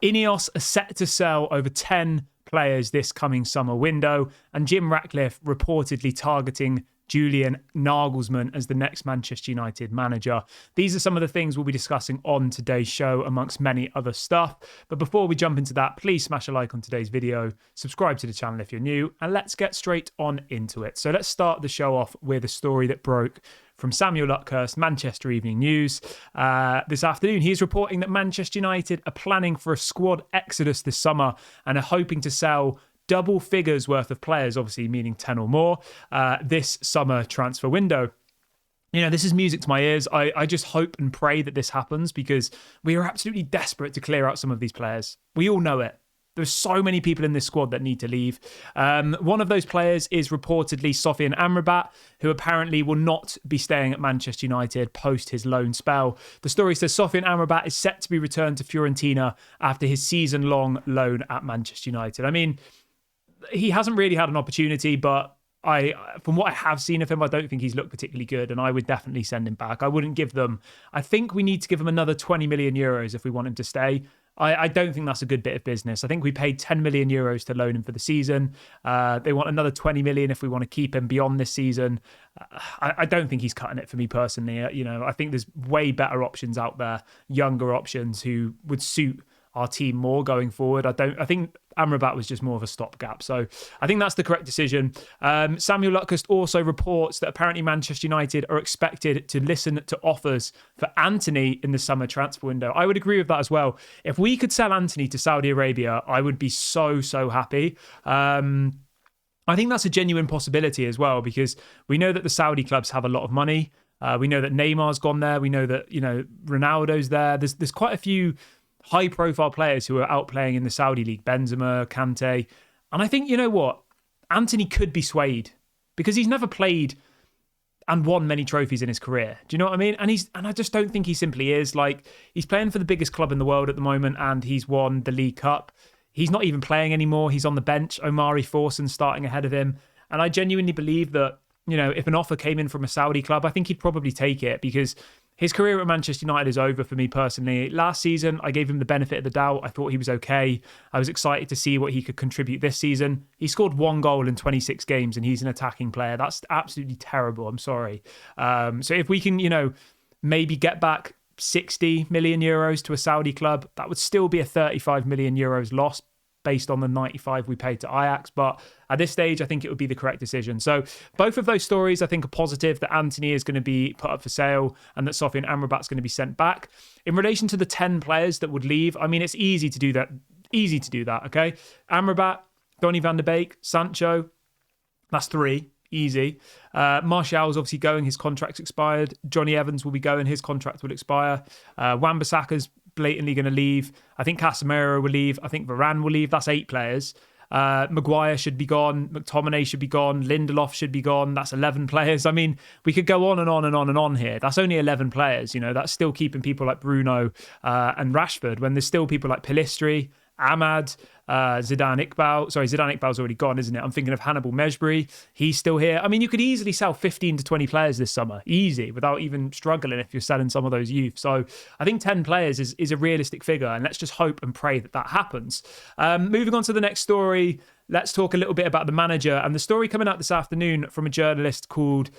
INEOS are set to sell over 10 players this coming summer window, and Jim Ratcliffe reportedly targeting Julian Nagelsmann as the next Manchester United manager. These are some of the things we'll be discussing on today's show, amongst many other stuff. But before we jump into that, please smash a like on today's video, subscribe to the channel if you're new, and let's get straight on into it. So let's start the show off with a story that broke from Samuel Luckhurst, Manchester Evening News. This afternoon, he's reporting that Manchester United are planning for a squad exodus this summer and are hoping to sell double figures worth of players, obviously meaning 10 or more, this summer transfer window. You know, this is music to my ears. I just hope and pray that this happens, because we are absolutely desperate to clear out some of these players. We all know it. There's so many people in this squad that need to leave. One of those players is reportedly Sofyan Amrabat, who apparently will not be staying at Manchester United post his loan spell. The story says Sofyan Amrabat is set to be returned to Fiorentina after his season-long loan at Manchester United. I mean, he hasn't really had an opportunity, but from what I have seen of him, I don't think he's looked particularly good, and I would definitely send him back. I wouldn't give them... I think we need to give him another 20 million euros if we want him to stay. I don't think that's a good bit of business. I think we paid 10 million euros to loan him for the season. They want another 20 million if we want to keep him beyond this season. I don't think he's cutting it for me personally. You know, I think there's way better options out there, younger options who would suit our team more going forward. I think Amrabat was just more of a stopgap. So I think that's the correct decision. Samuel Luckhurst also reports that apparently Manchester United are expected to listen to offers for Antony in the summer transfer window. I would agree with that as well. If we could sell Antony to Saudi Arabia, I would be so happy. I think that's a genuine possibility as well, because we know that the Saudi clubs have a lot of money. We know that Neymar's gone there. We know that, you know, Ronaldo's there. There's quite a few high-profile players who are out playing in the Saudi league, Benzema, Kante. And I think, you know what? Antony could be swayed, because he's never played and won many trophies in his career. Do you know what I mean? And I just don't think he simply is. Like, he's playing for the biggest club in the world at the moment, and he's won the League Cup. He's not even playing anymore. He's on the bench. Omari Forson starting ahead of him. And I genuinely believe that, you know, if an offer came in from a Saudi club, I think he'd probably take it, because his career at Manchester United is over for me personally. Last season, I gave him the benefit of the doubt. I thought he was okay. I was excited to see what he could contribute this season. He scored 1 goal in 26 games, and he's an attacking player. That's absolutely terrible. I'm sorry. So if we can, you know, maybe get back 60 million euros to a Saudi club, that would still be a 35 million euros loss based on the 95 we paid to Ajax. But at this stage, I think it would be the correct decision. So both of those stories, I think, are positive, that Antony is going to be put up for sale and that Sofyan Amrabat's going to be sent back. In relation to the 10 players that would leave, I mean, it's easy to do that. Okay? Amrabat, Donny van der Beek, Sancho, that's 3. Easy. Martial's obviously going. His contract's expired. Johnny Evans will be going. His contract will expire. Wan-Bissaka's blatantly going to leave. I think Casemiro will leave. I think Varane will leave. That's 8 players. Maguire should be gone. McTominay should be gone. Lindelof should be gone. That's 11 players. I mean, we could go on and on and on and on here. That's only 11 players. You know, that's still keeping people like Bruno and Rashford, when there's still people like Pellistri, Ahmad, Zidane Iqbal. Sorry, Zidane Iqbal's already gone, isn't it? I'm thinking of Hannibal Mejbri. He's still here. I mean, you could easily sell 15 to 20 players this summer. Easy, without even struggling if you're selling some of those youth. So I think 10 players is a realistic figure, and let's just hope and pray that that happens. Moving on to the next story, let's talk a little bit about the manager. And the story coming out this afternoon from a journalist called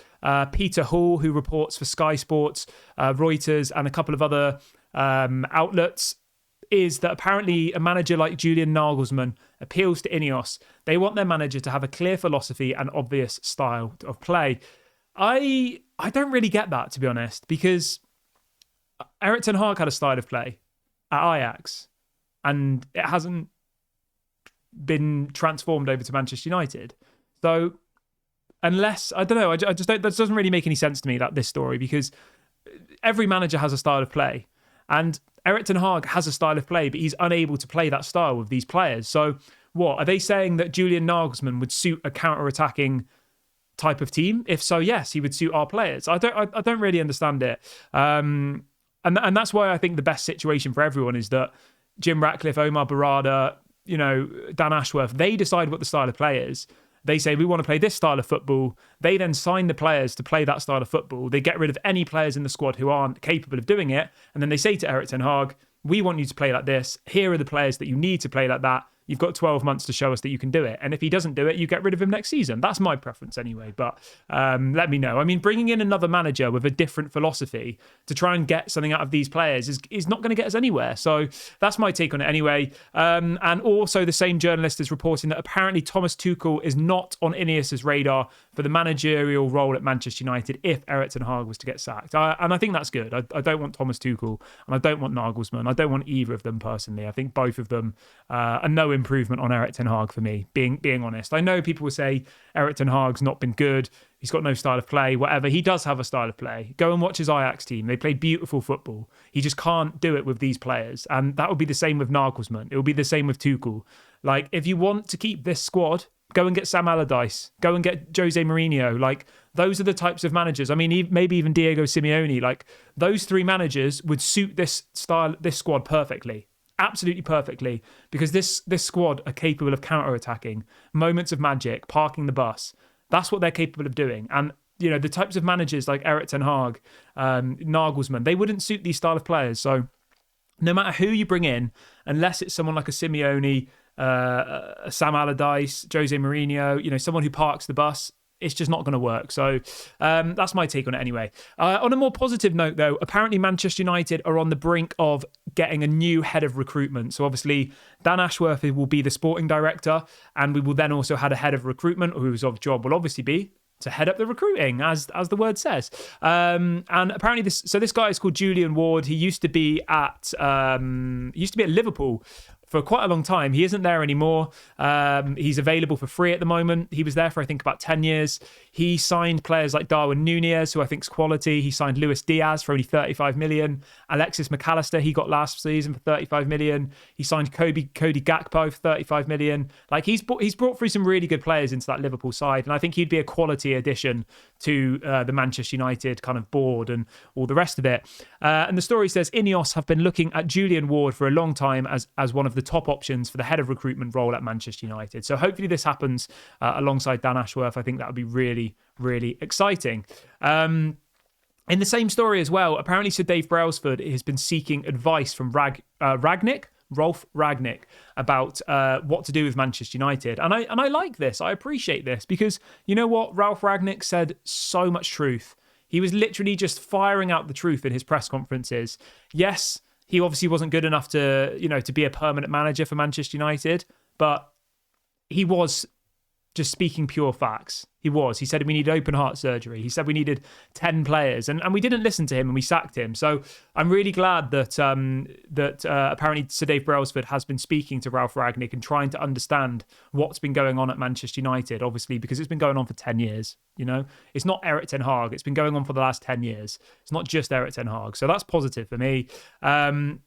Peter Hall, who reports for Sky Sports, Reuters, and a couple of other outlets, is that apparently a manager like Julian Nagelsmann appeals to INEOS. They want their manager to have a clear philosophy and obvious style of play. I don't really get that, to be honest, because Erik ten Hag had a style of play at Ajax, and it hasn't been transformed over to Manchester United. So unless, I don't know, I just don't, that doesn't really make any sense to me, this story, because every manager has a style of play. And Erik ten Hag has a style of play, but he's unable to play that style with these players. So what, are they saying that Julian Nagelsmann would suit a counter-attacking type of team? If so, yes, he would suit our players. I don't really understand it. And that's why I think the best situation for everyone is that Jim Ratcliffe, Omar Barada, Dan Ashworth, they decide what the style of play is. They say, we want to play this style of football. They then sign the players to play that style of football. They get rid of any players in the squad who aren't capable of doing it. And then they say to Erik ten Hag, We want you to play like this. Here are the players that you need to play like that. You've got 12 months to show us that you can do it. And if he doesn't do it, you get rid of him next season. That's my preference anyway. But let me know. I mean, bringing in another manager with a different philosophy to try and get something out of these players is not going to get us anywhere. So that's my take on it anyway. And also the same journalist is reporting that apparently Thomas Tuchel is not on INEOS's radar for the managerial role at Manchester United if Erik ten Hag was to get sacked. And I think that's good. I don't want Thomas Tuchel and I don't want Nagelsmann. I don't want either of them personally. I think both of them are no improvement on Erik ten Hag for me, being honest. I know people will say Erik ten Hag's not been good. He's got no style of play, whatever. He does have a style of play. Go and watch his Ajax team. They play beautiful football. He just can't do it with these players. And that would be the same with Nagelsmann. It will be the same with Tuchel. Like, if you want to keep this squad, go and get Sam Allardyce. Go and get Jose Mourinho. Like, those are the types of managers. I mean, maybe even Diego Simeone. Like, those three managers would suit this squad perfectly. Absolutely perfectly. Because this squad are capable of counter-attacking, moments of magic, parking the bus. That's what they're capable of doing. And, you know, the types of managers like Erik ten Hag, Nagelsmann, they wouldn't suit these style of players. So no matter who you bring in, unless it's someone like a Simeone, Sam Allardyce, Jose Mourinho, you know, someone who parks the bus, it's just not going to work. So that's my take on it anyway. On a more positive note, though, apparently Manchester United are on the brink of getting a new head of recruitment. So obviously Dan Ashworth will be the sporting director, and we will then also have a head of recruitment whose job will obviously be to head up the recruiting, as the word says. And apparently this guy is called Julian Ward. He used to be at Liverpool for quite a long time. He isn't there anymore. He's available for free at the moment. He was there for, I think, about 10 years. He signed players like Darwin Núñez, who I think is quality. He signed Luis Diaz for only 35 million. Alexis McAllister, he got last season for 35 million. He signed Cody Gakpo for 35 million. Like, he's brought through some really good players into that Liverpool side, and I think he'd be a quality addition to the Manchester United kind of board and all the rest of it. And the story says INEOS have been looking at Julian Ward for a long time as one of the top options for the head of recruitment role at Manchester United. So hopefully this happens alongside Dan Ashworth. I think that would be really, really exciting. In the same story as well, apparently Sir Dave Brailsford has been seeking advice from Rolf Rangnick about what to do with Manchester United. And I like this. I appreciate this because, you know what? Rolf Rangnick said so much truth. He was literally just firing out the truth in his press conferences. Yes, he obviously wasn't good enough to be a permanent manager for Manchester United, but he was just speaking pure facts. He said we needed open heart surgery. He said we needed 10 players, and we didn't listen to him and we sacked him. So I'm really glad that apparently Sir Dave Brailsford has been speaking to Rolf Rangnick and trying to understand what's been going on at Manchester United, obviously, because it's been going on for 10 years. You know, it's not Erik ten Hag. It's been going on for the last 10 years. It's not just Erik ten Hag. So that's positive for me. That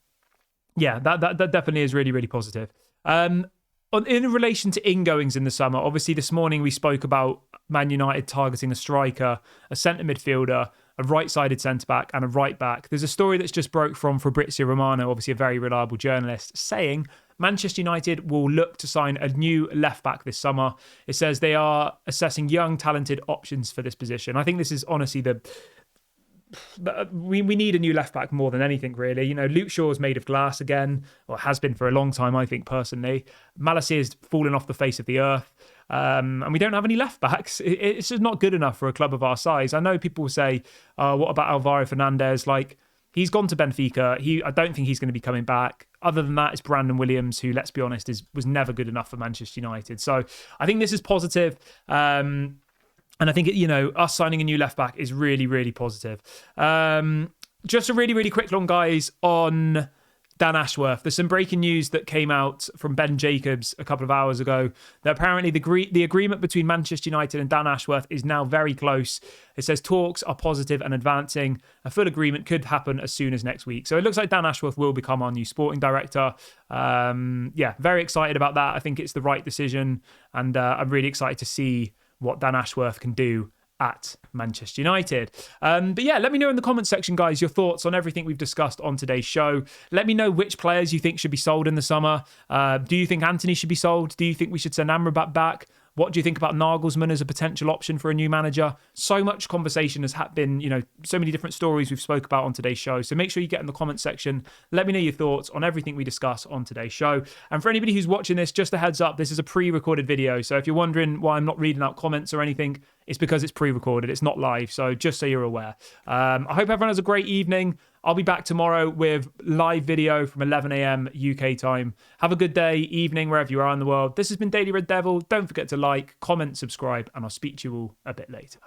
definitely is really, really positive. In relation to ingoings in the summer, obviously this morning we spoke about Man United targeting a striker, a centre midfielder, a right-sided centre-back and a right-back. There's a story that's just broke from Fabrizio Romano, obviously a very reliable journalist, saying Manchester United will look to sign a new left-back this summer. It says they are assessing young, talented options for this position. I think this is honestly we need a new left back more than anything, really. You know, Luke Shaw's made of glass again, or has been for a long time, I think, personally. Malacia's fallen off the face of the earth. And we don't have any left backs. It's just not good enough for a club of our size. I know people will say, what about Alvaro Fernandez? Like, he's gone to Benfica. I don't think he's going to be coming back. Other than that, it's Brandon Williams, who, let's be honest, was never good enough for Manchester United. So I think this is positive. And I think, us signing a new left-back is really, really positive. Just a really, really quick one, guys, on Dan Ashworth. There's some breaking news that came out from Ben Jacobs a couple of hours ago that apparently the agreement between Manchester United and Dan Ashworth is now very close. It says talks are positive and advancing. A full agreement could happen as soon as next week. So it looks like Dan Ashworth will become our new sporting director. Very excited about that. I think it's the right decision. And I'm really excited to see what Dan Ashworth can do at Manchester United. Let me know in the comments section, guys, your thoughts on everything we've discussed on today's show. Let me know which players you think should be sold in the summer. Do you think Anthony should be sold? Do you think we should send Amrabat back? What do you think about Nagelsmann as a potential option for a new manager? So much conversation has been, so many different stories we've spoke about on today's show. So make sure you get in the comment section. Let me know your thoughts on everything we discuss on today's show. And for anybody who's watching this, just a heads up, this is a pre-recorded video. So if you're wondering why I'm not reading out comments or anything, it's because it's pre-recorded. It's not live. So just so you're aware. I hope everyone has a great evening. I'll be back tomorrow with live video from 11 a.m. UK time. Have a good day, evening, wherever you are in the world. This has been Daily Red Devil. Don't forget to like, comment, subscribe, and I'll speak to you all a bit later.